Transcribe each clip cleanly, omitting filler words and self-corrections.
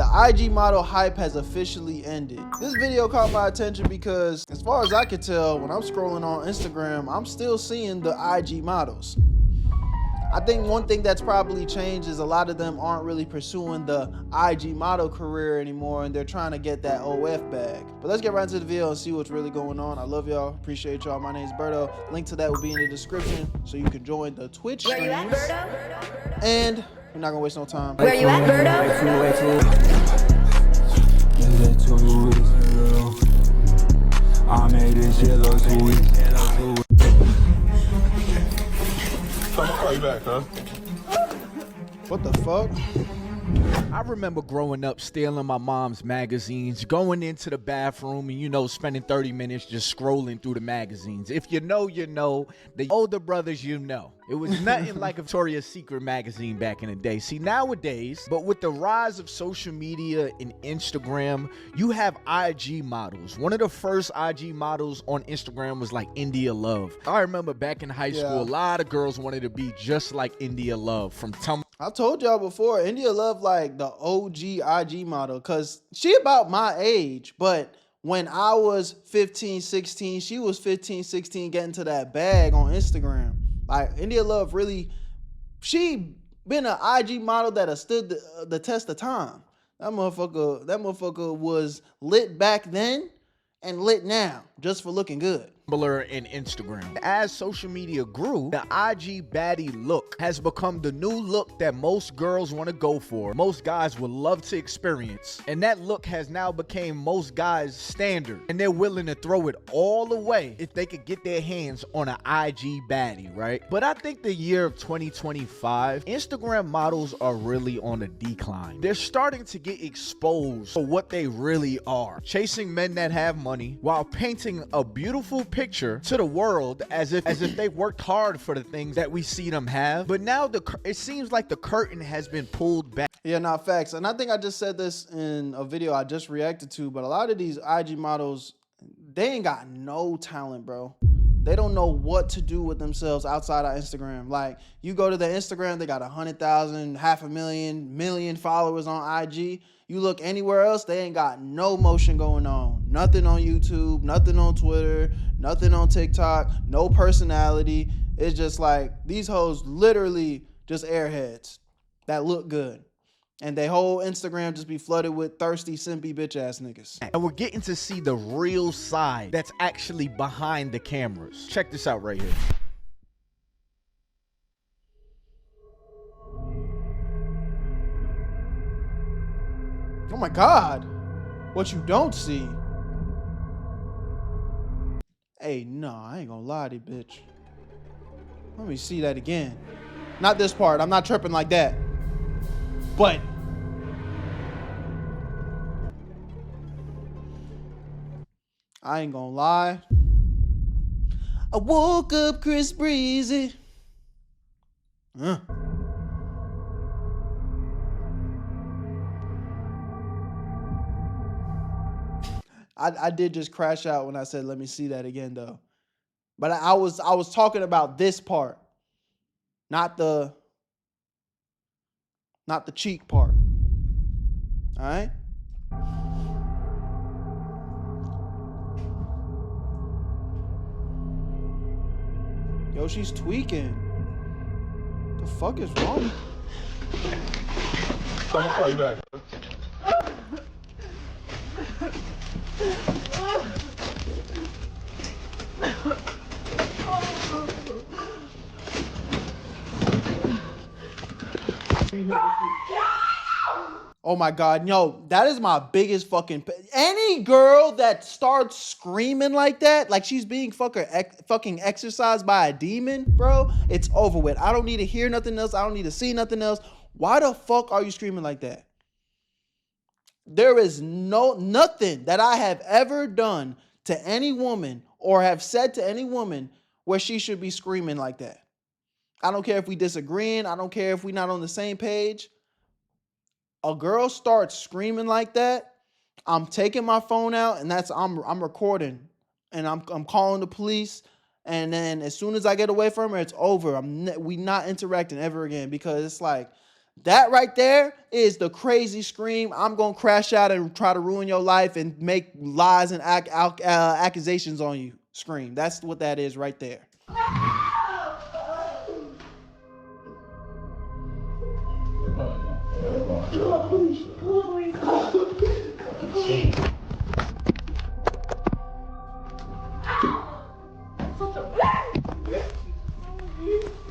The IG model hype has officially ended. This video caught my attention because, as far as I could tell, when I'm scrolling on Instagram, I'm still seeing the IG models. I think one thing that's probably changed is a lot of them aren't really pursuing the IG model career anymore, and they're trying to get that OF bag. But let's get right into the video and see what's really going on. I love y'all, appreciate y'all. My name's Berto. Link to that will be in the description so you can join the Twitch streams. Where you at, Berto? And we're not gonna waste no time. Where you at, Berto? I made this shit look sweet. I'm gonna call you back, huh? What the fuck? I remember growing up stealing my mom's magazines, going into the bathroom and, you know, spending 30 minutes just scrolling through the magazines. If you know, you know. The older brothers, you know. It was nothing like a Victoria's Secret magazine back in the day. See, nowadays, but with the rise of social media and Instagram, you have IG models. One of the first IG models on Instagram was like India Love. I remember back in high school, a lot of girls wanted to be just like India Love from Tumblr. I told y'all before, India Love like the OG IG model, cause she about my age, but when I was 15, 16, she was 15, 16 getting to that bag on Instagram. Like India Love really, she been an IG model that has stood the test of time. That motherfucker was lit back then and lit now just for looking good. And Instagram. As social media grew, the IG baddie look has become the new look that most girls want to go for. Most guys would love to experience. And that look has now become most guys' standard. And they're willing to throw it all away if they could get their hands on an IG baddie, right? But I think the year of 2025, Instagram models are really on a decline. They're starting to get exposed for what they really are. Chasing men that have money while painting a beautiful picture to the world as if they worked hard for the things that we see them have. But now it seems like the curtain has been pulled back. Yeah, not facts. And I think I just said this in a video I just reacted to, but a lot of these IG models, they ain't got no talent, bro. They don't know what to do with themselves outside of Instagram. Like, you go to their Instagram, they got 100,000, 500,000, million followers on IG. You look anywhere else, they ain't got no motion going on. Nothing on YouTube, nothing on Twitter, nothing on TikTok, no personality. It's just like, these hoes literally just airheads that look good. And they whole Instagram just be flooded with thirsty, simpy, bitch-ass niggas. And we're getting to see the real side that's actually behind the cameras. Check this out right here. Oh my God. What you don't see. Hey, no, I ain't gonna lie to you, bitch. Let me see that again. Not this part. I'm not tripping like that. But I ain't gonna lie. I woke up Chris Breezy. I did just crash out when I said, let me see that again, though. But I was talking about this part, not the cheek part. All right? Yo, she's tweaking. The fuck is wrong? I'm gonna call you back. Oh my God, yo, that is my biggest fucking... Any girl that starts screaming like that, like she's being fucking exercised by a demon, bro, it's over with. I don't need to hear nothing else. I don't need to see nothing else. Why the fuck are you screaming like that? There is nothing that I have ever done to any woman or have said to any woman where she should be screaming like that. I don't care if we disagreeing. I don't care if we're not on the same page. A girl starts screaming like that, I'm taking my phone out and I'm recording and I'm calling the police. And then as soon as I get away from her, it's over. We not interacting ever again, because it's like, That right there is the crazy scream. I'm gonna crash out and try to ruin your life and make lies and accusations on you. Scream. That's what that is right there.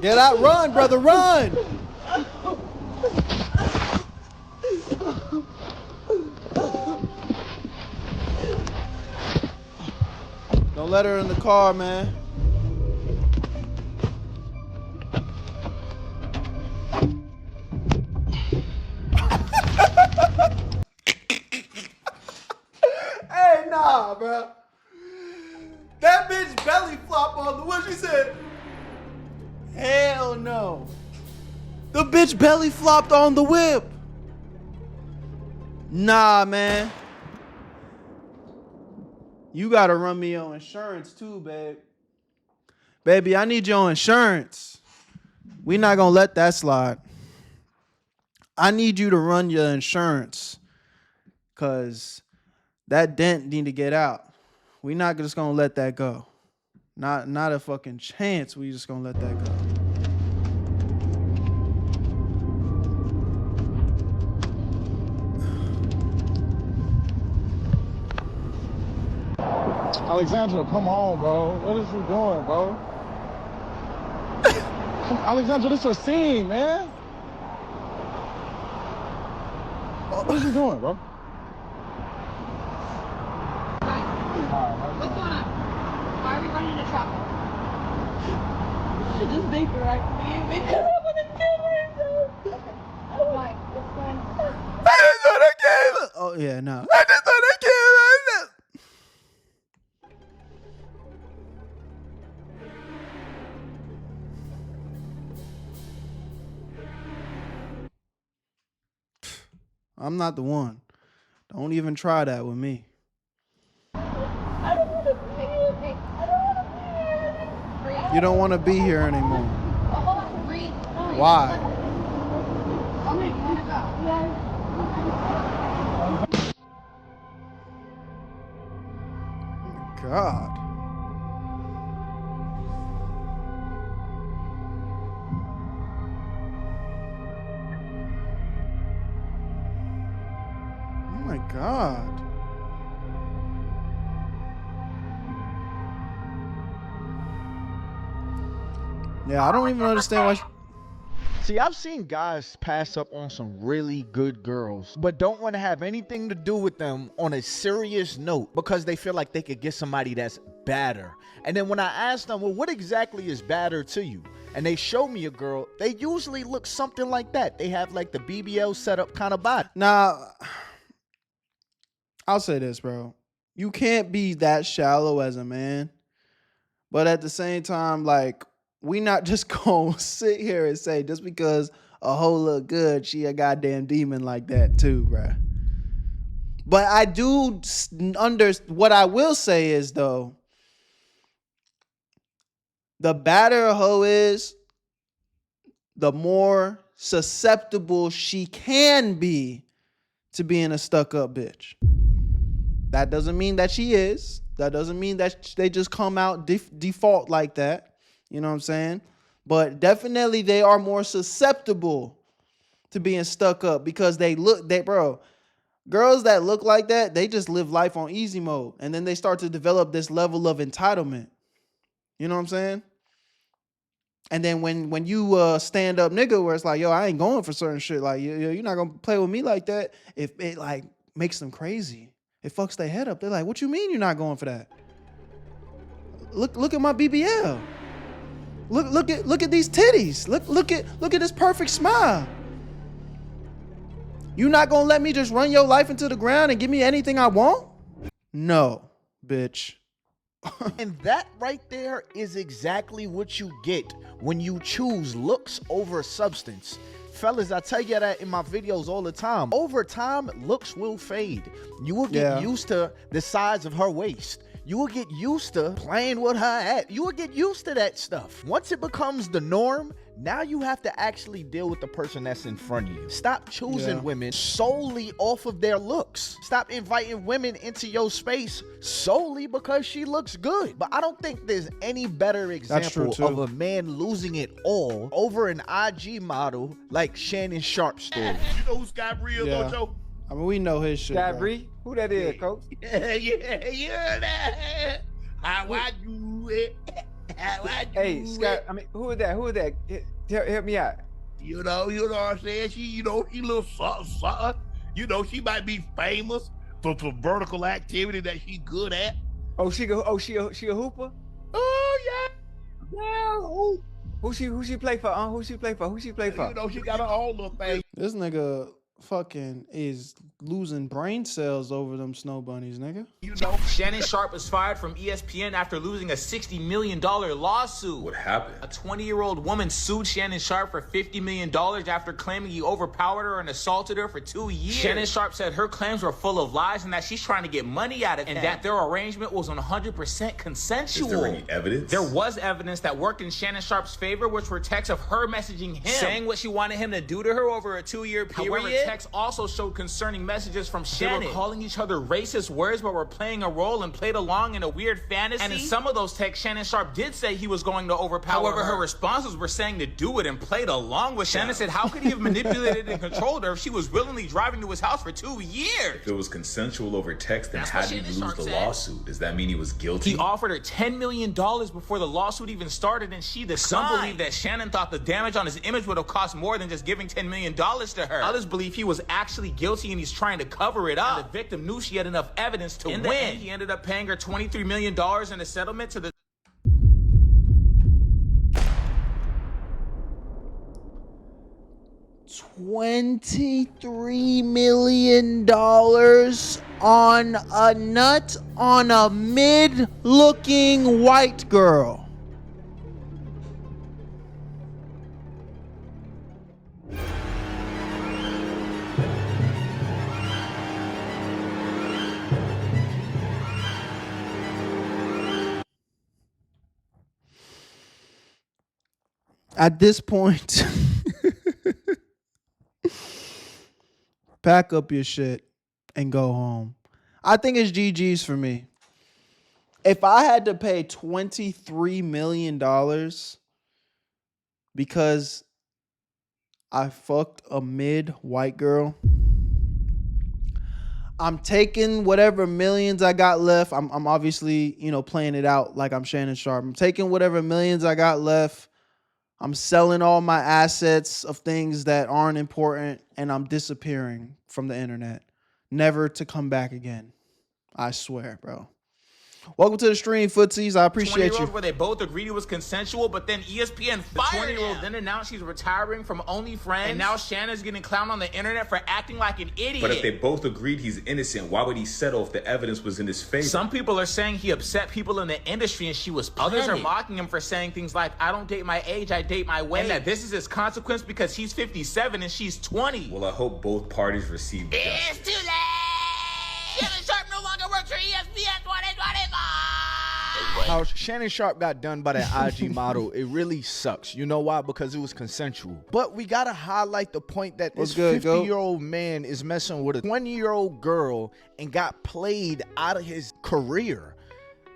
Get out, run, brother, run! Don't let her in the car, man. Hey, nah, bro. That bitch belly flop on the what she said. Hell no. The bitch belly flopped on the whip. Nah, man. You gotta run me your insurance too, babe. Baby, I need your insurance. We not gonna let that slide. I need you to run your insurance. Cause that dent need to get out. We not just gonna let that go. Not a fucking chance we just gonna let that go. Alexandra, come on, bro. What is you doing, bro? Alexandra, this is a scene, man. What is you doing, bro? What's going on? Why are we running into trouble? Just make the right thing. Because I want to kill myself. Okay. Why? What's going on? I just thought I came. Oh yeah, no. I just thought I came. I'm not the one. Don't even try that with me. I don't want to be here. I don't want to be here. Breathe. You don't want to be here anymore. Oh, hold on. Breathe. Why? Okay, you want to go. God. Oh my God. Yeah, I don't even understand why. See, I've seen guys pass up on some really good girls, but don't want to have anything to do with them on a serious note because they feel like they could get somebody that's badder. And then when I ask them, well, what exactly is badder to you? And they show me a girl, they usually look something like that. They have like the BBL setup kind of body. Now, I'll say this, bro. You can't be that shallow as a man, but at the same time, like, we not just gonna sit here and say just because a hoe look good, she a goddamn demon like that too, bruh. But I do what I will say is though, the badder a hoe is, the more susceptible she can be to being a stuck-up bitch. That doesn't mean that she is. That doesn't mean that they just come out default like that. You know what I'm saying? But definitely they are more susceptible to being stuck up because bro, girls that look like that, they just live life on easy mode. And then they start to develop this level of entitlement. You know what I'm saying? And then when you stand up nigga where it's like, yo, I ain't going for certain shit. Like, you're not going to play with me like that. If it like makes them crazy, it fucks their head up. They're like, what you mean you're not going for that? Look at my BBL. Look at these titties. Look at this perfect smile. You not gonna let me just run your life into the ground and give me anything I want? No, bitch. And that right there is exactly what you get when you choose looks over substance. Fellas, I tell you that in my videos all the time. Over time, looks will fade. You will get used to the size of her waist. You will get used to playing with her at. You will get used to that stuff. Once it becomes the norm, Now you have to actually deal with the person that's in front of you. Stop choosing Yeah. women solely off of their looks. Stop inviting women into your space solely because she looks good. But I don't think there's any better true, example too. of a man losing it all over an IG model like Shannon Sharp's story. You know who Sky Bree is, Yeah. though, Joe? I mean, we know his shit, Sky bro. Bree? Who that is, coach? Yeah. How I do it. How I do Hey, Sky, it. I mean, who is that? Who is that? Help me out. You know what I'm saying? She little something. You know, she might be famous for vertical activity that she good at. Oh, she a hooper? Oh, yeah. Yeah. Who she play for? Who she play for? You know, she got her own little thing. This nigga fucking is losing brain cells over them snow bunnies, nigga. You know, Shannon Sharp was fired from ESPN after losing a $60 million lawsuit. What happened? A 20-year-old woman sued Shannon Sharp for $50 million after claiming he overpowered her and assaulted her for 2 years. Shannon Sharp said her claims were full of lies and that she's trying to get money out of him, and that their arrangement was 100% consensual. Is there any evidence? There was evidence that worked in Shannon Sharp's favor, which were texts of her messaging him, saying what she wanted him to do to her over a 2-year period. However, texts also showed concerning messages from Shannon. They were calling each other racist words, but were playing a role and played along in a weird fantasy. And in some of those texts, Shannon Sharp did say he was going to overpower her. However, her responses were saying to do it and played along with Shannon. Said, how could he have manipulated and controlled her if she was willingly driving to his house for 2 years? If it was consensual over text, then That's how what did he Shannon lose Sharp the said. lawsuit? Does that mean he was guilty? He offered her $10 million before the lawsuit even started, and she declined. Some believe that Shannon thought the damage on his image would have cost more than just giving $10 million to her. Others believe he was actually guilty and he's trying to cover it up. And the victim knew she had enough evidence to win. In the end, he ended up paying her $23 million in a settlement to the $23 million on a nut on a mid-looking white girl. At this point, pack up your shit and go home. I think it's GG's for me. If I had to pay $23 million because I fucked a mid-white girl, I'm taking whatever millions I got left. I'm obviously, playing it out like I'm Shannon Sharp. I'm taking whatever millions I got left. I'm selling all my assets of things that aren't important, and I'm disappearing from the internet, never to come back again. I swear, bro. Welcome to the stream, footsies. I appreciate you. where they both agreed it was consensual, but then ESPN fired the 20-year-old then announced she's retiring from OnlyFriends, and now Shannon's getting clowned on the internet for acting like an idiot. But if they both agreed he's innocent, why would he settle if the evidence was in his favor? Some people are saying he upset people in the industry and she was planning. Others are mocking him for saying things like, I don't date my age, I date my weight. And that this is his consequence because he's 57 and she's 20. Well, I hope both parties receive justice. It's too late! Shannon Sharp no longer works for ESPN 2025! How Shannon Sharp got done by that IG model, it really sucks. You know why? Because it was consensual. But we gotta highlight the point that this 50-year-old man is messing with a 20-year-old girl and got played out of his career.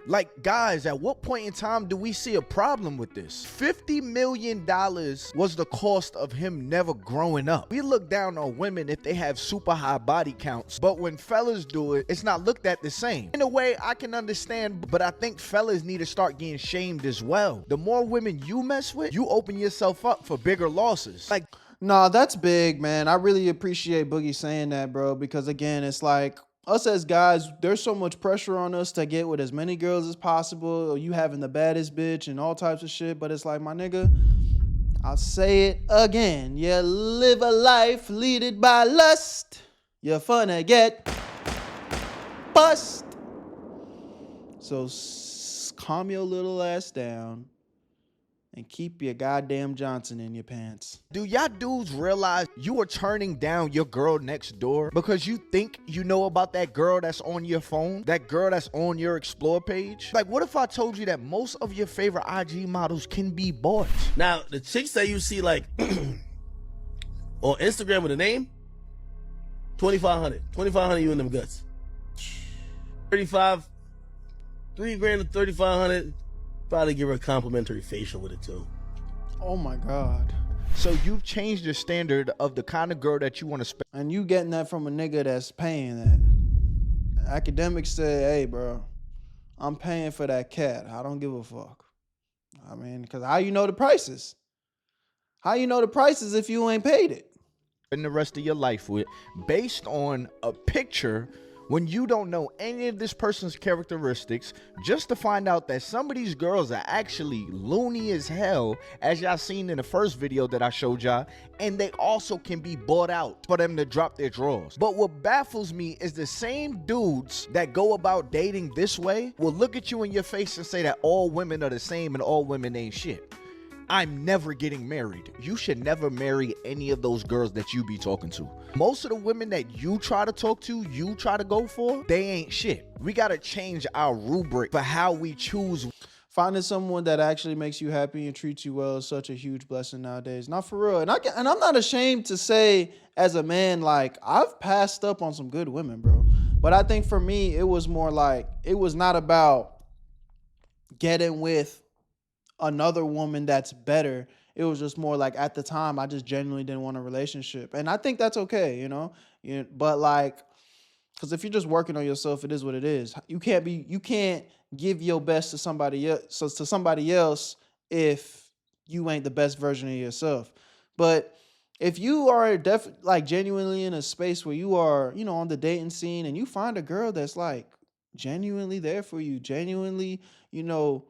Like, guys, at what point in time do we see a problem with this? $50 million was the cost of him never growing up. We look down on women if they have super high body counts, but when fellas do it, it's not looked at the same. In a way, I can understand, but I think fellas need to start getting shamed as well. The more women you mess with, you open yourself up for bigger losses. Like, nah, that's big, man. I really appreciate Boogie saying that, bro, because again, it's like, us as guys, there's so much pressure on us to get with as many girls as possible, or you having the baddest bitch and all types of shit, but it's like, my nigga, I'll say it again. You live a life leaded by lust, you're finna get bust. So calm your little ass down and keep your goddamn Johnson in your pants. Do y'all dudes realize you are turning down your girl next door because you think you know about that girl that's on your phone, that girl that's on your explore page? Like, what if I told you that most of your favorite IG models can be bought? Now, the chicks that you see like on Instagram with a name, 2,500 you in them guts. 35, $3,000 to 3,500. Probably give her a complimentary facial with it too. Oh my God. So you've changed the standard of the kind of girl that you want to spend. And you getting that from a nigga that's paying that. Academics say, hey, bro, I'm paying for that cat. I don't give a fuck. I mean, because how you know the prices? How you know the prices if you ain't paid it? And the rest of your life with, based on a picture when you don't know any of this person's characteristics, just to find out that some of these girls are actually loony as hell, as y'all seen in the first video that I showed y'all, and they also can be bought out for them to drop their drawers. But what baffles me is the same dudes that go about dating this way will look at you in your face and say that all women are the same and all women ain't shit. I'm never getting married. You should never marry any of those girls that you be talking to. Most of the women that you try to talk to, you try to go for, they ain't shit. We gotta change our rubric for how we choose. Finding someone that actually makes you happy and treats you well is such a huge blessing nowadays. Not for real. And I'm not ashamed to say as a man, like, I've passed up on some good women, bro. But I think for me, it was more like, it was not about getting with another woman that's better. It was just more like, at the time, I just genuinely didn't want a relationship. And I think that's okay, you know? But like, because if you're just working on yourself, it is what it is. You can't give your best to somebody else if you ain't the best version of yourself. But if you are like genuinely in a space where you are, you know, on the dating scene and you find a girl that's like genuinely there for you, genuinely, you know,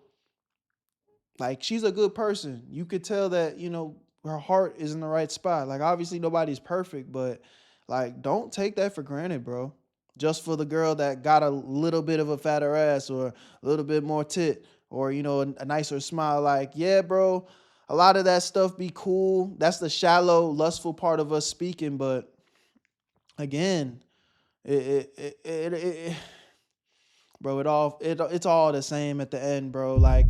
like she's a good person. You could tell that, you know, her heart is in the right spot. Like, obviously nobody's perfect, but like, don't take that for granted, bro. Just for the girl that got a little bit of a fatter ass or a little bit more tit or, you know, a nicer smile. Like, yeah, bro, a lot of that stuff be cool. That's the shallow, lustful part of us speaking. But again, bro, it's all the same at the end, bro. Like,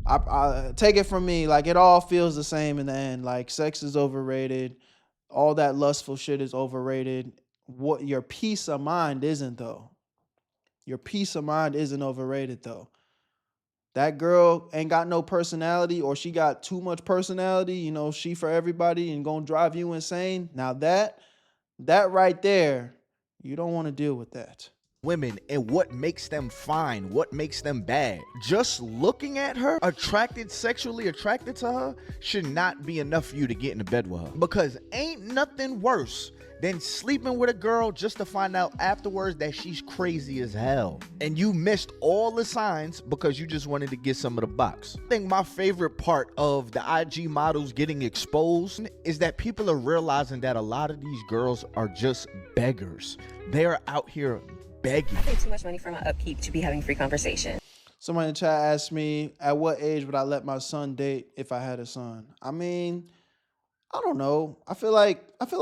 I take it from me, like, it all feels the same in the end. Like, sex is overrated. All that lustful shit is overrated. What your peace of mind isn't, though. Your peace of mind isn't overrated, though. That girl ain't got no personality, or she got too much personality, you know, she for everybody and gonna drive you insane. Now that right there, you don't want to deal with that. Women and what makes them fine, what makes them bad. Just looking at her, sexually attracted to her, should not be enough for you to get into bed with her. Because ain't nothing worse than sleeping with a girl just to find out afterwards that she's crazy as hell. And you missed all the signs because you just wanted to get some of the box. I think my favorite part of the IG models getting exposed is that people are realizing that a lot of these girls are just beggars. They are out here begging. I pay too much money for my upkeep to be having free conversation. Somebody in the chat asked me, at what age would I let my son date if I had a son? I mean, I don't know. I feel like at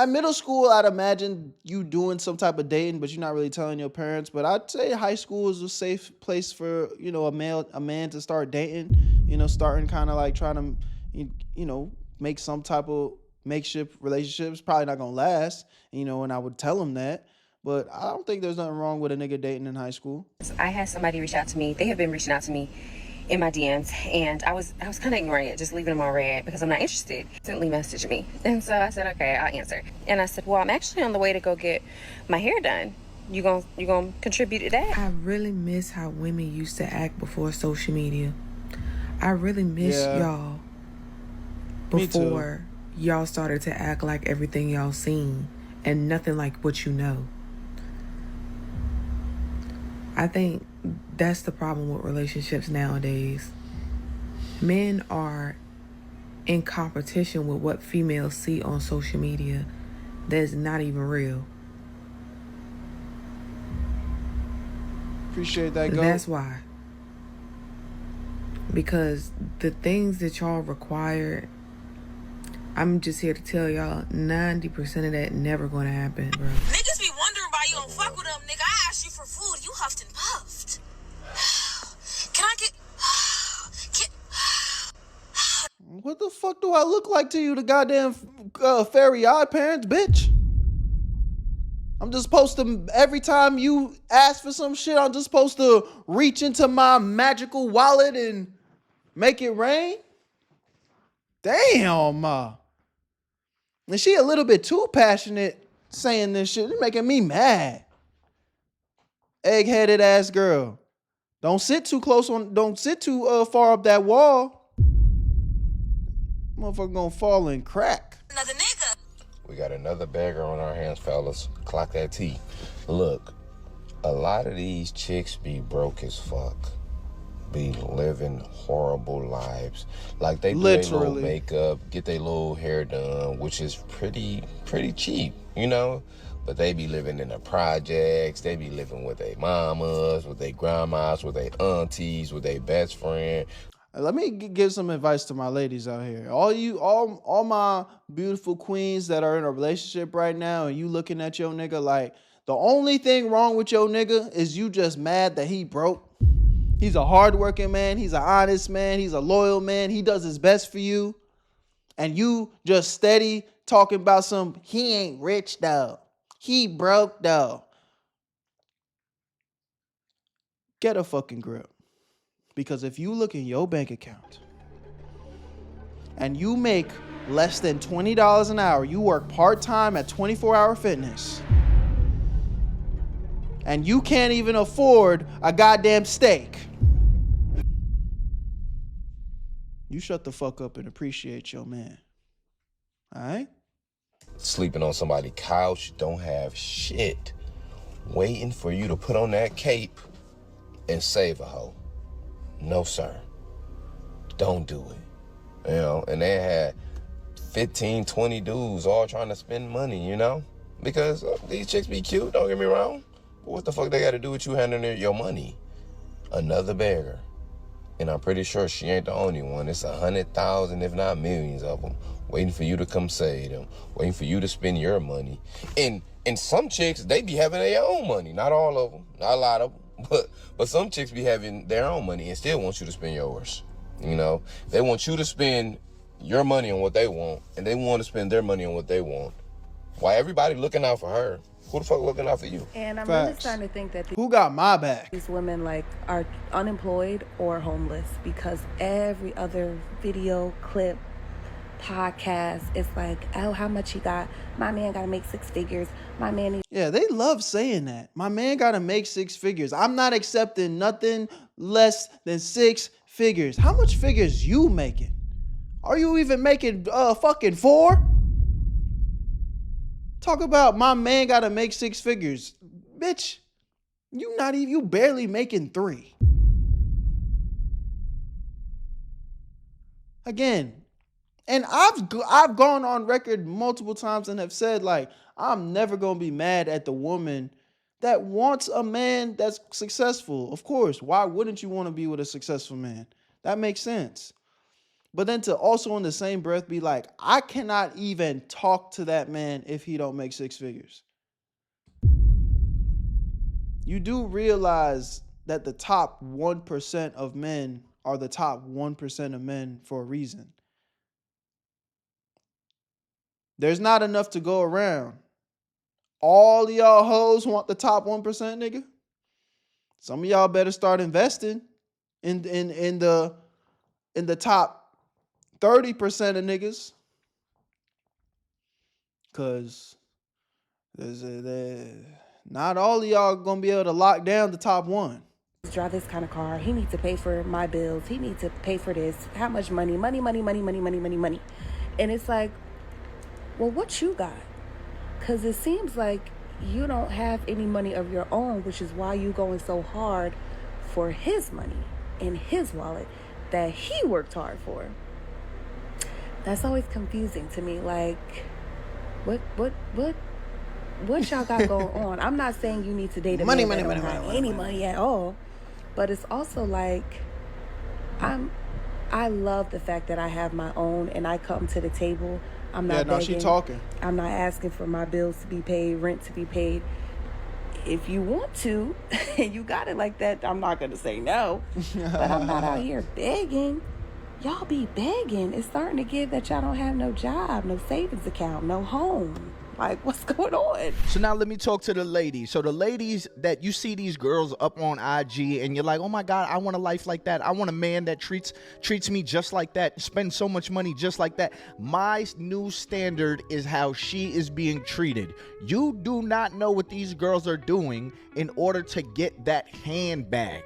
middle school, I'd imagine you doing some type of dating, but you're not really telling your parents. But I'd say high school is a safe place for, you know, a man to start dating, you know, starting kind of like trying to, you know, make some type of makeshift relationships. Probably not gonna last, you know, and I would tell him that. But I don't think there's nothing wrong with a nigga dating in high school. I had somebody reach out to me. They have been reaching out to me in my DMs, and I was kind of ignoring it, just leaving them on red because I'm not interested. Instantly messaged me, and so I said, okay, I'll answer. And I said, well, I'm actually on the way to go get my hair done. You gonna contribute to that? I really miss how women used to act before social media. I really miss y'all before y'all started to act like everything y'all seen and nothing like what you know. I think that's the problem with relationships nowadays. Men are in competition with what females see on social media that's not even real. Appreciate that, girl. That's why. Because the things that y'all require, I'm just here to tell y'all, 90% of that never gonna happen, bro. Niggas be wondering why you don't fuck with them, nigga. I asked you for food, you huffed and puffed. Can I get... What the fuck do I look like to you, the goddamn fairy odd parents, bitch? I'm just supposed to, every time you ask for some shit, I'm just supposed to reach into my magical wallet and make it rain? Damn. And she a little bit too passionate saying this shit. It's making me mad. Egg-headed ass girl. Don't sit too far up that wall. Motherfucker gonna fall and crack. Another nigga. We got another bagger on our hands, fellas. Clock that T. Look, a lot of these chicks be broke as fuck. Be living horrible lives. Like they do their little makeup, get their little hair done, which is pretty cheap, you know? But they be living in the projects. They be living with their mamas, with their grandmas, with their aunties, with their best friend. Let me give some advice to my ladies out here. All my beautiful queens that are in a relationship right now and you looking at your nigga like the only thing wrong with your nigga is you just mad that he broke. He's a hardworking man. He's an honest man. He's a loyal man. He does his best for you. And you just steady talking about he ain't rich though. He broke though. Get a fucking grip. Because if you look in your bank account and you make less than $20 an hour, you work part-time at 24-Hour Fitness, and you can't even afford a goddamn steak, you shut the fuck up and appreciate your man. All right? Sleeping on somebody's couch, don't have shit. Waiting for you to put on that cape and save a hoe. No, sir. Don't do it. You know, and they had 15, 20 dudes all trying to spend money, you know? Because these chicks be cute, don't get me wrong. But what the fuck they got to do with you handling your money? Another beggar. And I'm pretty sure she ain't the only one. It's 100,000, if not millions of them, waiting for you to come save them, waiting for you to spend your money. And some chicks, they be having their own money. Not all of them, not a lot of them. But some chicks be having their own money and still want you to spend yours. You know, they want you to spend your money on what they want, and they want to spend their money on what they want. Why everybody looking out for her? Who the fuck looking out for you? And I'm really starting to think that who got my back? These women like are unemployed or homeless because every other video clip, podcast, it's like, oh, how much he got? My man got to make 6 figures. My man. Yeah, they love saying that. My man got to make 6 figures. I'm not accepting nothing less than 6 figures. How much figures you making? Are you even making fucking 4? Talk about my man got to make 6 figures. Bitch, you barely making 3. Again, and I've gone on record multiple times and have said, like, I'm never going to be mad at the woman that wants a man that's successful. Of course, why wouldn't you want to be with a successful man? That makes sense. But then to also in the same breath be like, I cannot even talk to that man if he don't make 6 figures. You do realize that the top 1% of men are the top 1% of men for a reason. There's not enough to go around. All y'all hoes want the top 1%, nigga. Some of y'all better start investing in the top 30% of niggas. Cause not all of y'all gonna be able to lock down the top 1. Drive this kind of car. He needs to pay for my bills. He needs to pay for this. How much money? Money. And it's like, well, what you got? Because it seems like you don't have any money of your own, which is why you going so hard for his money in his wallet that he worked hard for. That's always confusing to me. Like, what y'all got going on? I'm not saying you need to date a man that don't have any money at all, but it's also like, I'm I love the fact that I have my own and I come to the table. I'm not begging. She talking. I'm not asking for my bills to be paid, rent to be paid. If you want to, and you got it like that, I'm not going to say no. But I'm not out here begging. Y'all be begging. It's starting to get that y'all don't have no job, no savings account, no home. Like, what's going on? So now let me talk to the ladies. So the ladies that you see these girls up on IG and you're like, oh my God, I want a life like that. I want a man that treats me just like that, spends so much money just like that. My new standard is how she is being treated. You do not know what these girls are doing in order to get that handbag,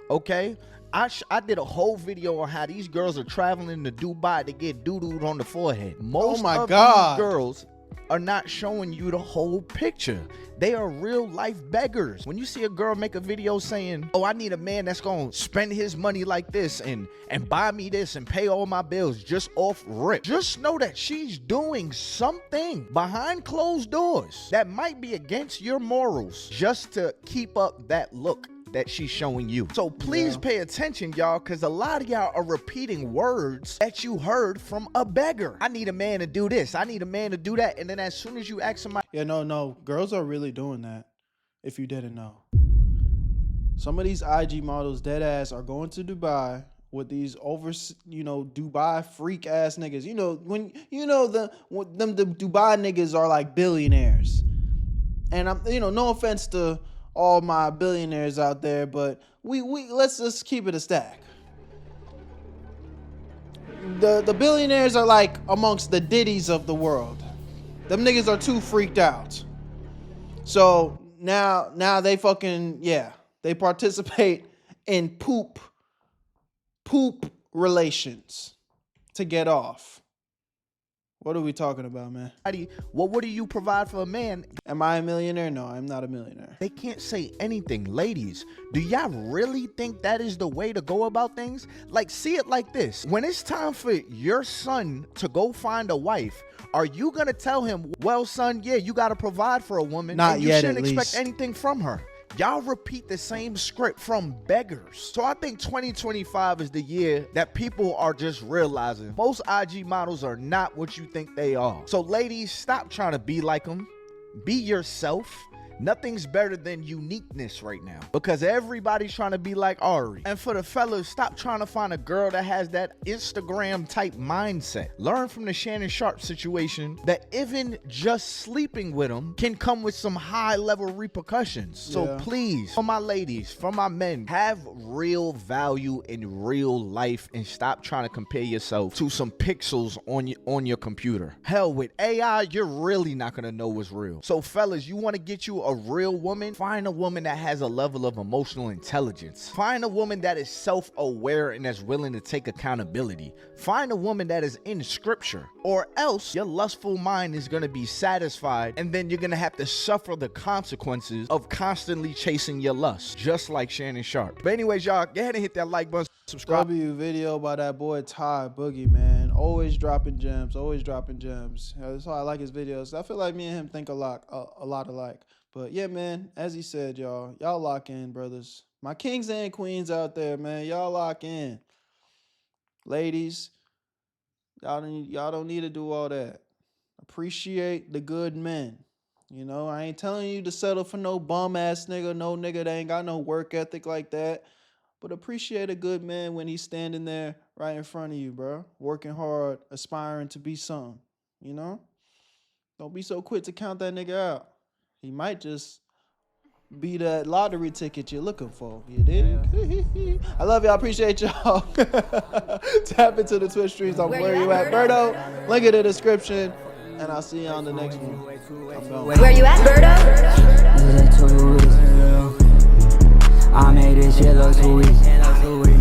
okay? I did a whole video on how these girls are traveling to Dubai to get doo-dooed on the forehead. Most of these girls are not showing you the whole picture. They are real life beggars. When you see a girl make a video saying, oh, I need a man that's gonna spend his money like this and buy me this and pay all my bills just off rip, just know that she's doing something behind closed doors that might be against your morals just to keep up that look that she's showing you. So please pay attention, y'all, because a lot of y'all are repeating words that you heard from a beggar. I need a man to do this. I need a man to do that. And then as soon as you ask somebody, no, girls are really doing that. If you didn't know, some of these IG models, dead ass, are going to Dubai with these Dubai freak ass niggas. The Dubai niggas are like billionaires, and I'm, no offense to all my billionaires out there, but we let's just keep it a stack. The billionaires are like amongst the Diddies of the world. Them niggas are too freaked out. So now they fucking, they participate in poop relations to get off. What are we talking about, man? Well, what do you provide for a man? Am I a millionaire? No, I'm not a millionaire. They can't say anything. Ladies, do y'all really think that is the way to go about things? Like, see it like this. When it's time for your son to go find a wife, are you going to tell him, well, son, you got to provide for a woman. Not yet, you shouldn't expect least. anything from her. Y'all repeat the same script from beggars. So I think 2025 is the year that people are just realizing most IG models are not what you think they are. So ladies, stop trying to be like them. Be yourself. Nothing's better than uniqueness right now because everybody's trying to be like Ari. And for the fellas, stop trying to find a girl that has that Instagram type mindset. Learn from the Shannon Sharp situation that even just sleeping with them can come with some high level repercussions. So please, for my ladies, for my men, have real value in real life and stop trying to compare yourself to some pixels on your computer. Hell, with AI, you're really not gonna know what's real. So fellas, you want to get you a real woman? Find a woman that has a level of emotional intelligence. Find a woman that is self-aware and that's willing to take accountability. Find a woman that is in scripture, or else your lustful mind is going to be satisfied and then you're going to have to suffer the consequences of constantly chasing your lust, just like Shannon Sharp. But anyways, y'all, go ahead and hit that like button, subscribe. Video by that boy Ty Boogie, man. Always dropping gems, always dropping gems. That's why I like his videos. I feel like me and him think a lot alike. But yeah, man, as he said, y'all lock in, brothers. My kings and queens out there, man, y'all lock in. Ladies, y'all don't need to do all that. Appreciate the good men. I ain't telling you to settle for no bum ass nigga, no nigga that ain't got no work ethic like that. But appreciate a good man when he's standing there right in front of you, bro. Working hard, aspiring to be something, Don't be so quick to count that nigga out. He might just be that lottery ticket you're looking for. You dig? I love y'all. Appreciate y'all. Tap into the Twitch streams on Where You At Berto. Link in the description. And I'll see you on the next one. I'm going. Where you at, Berto? I made this shit look too easy.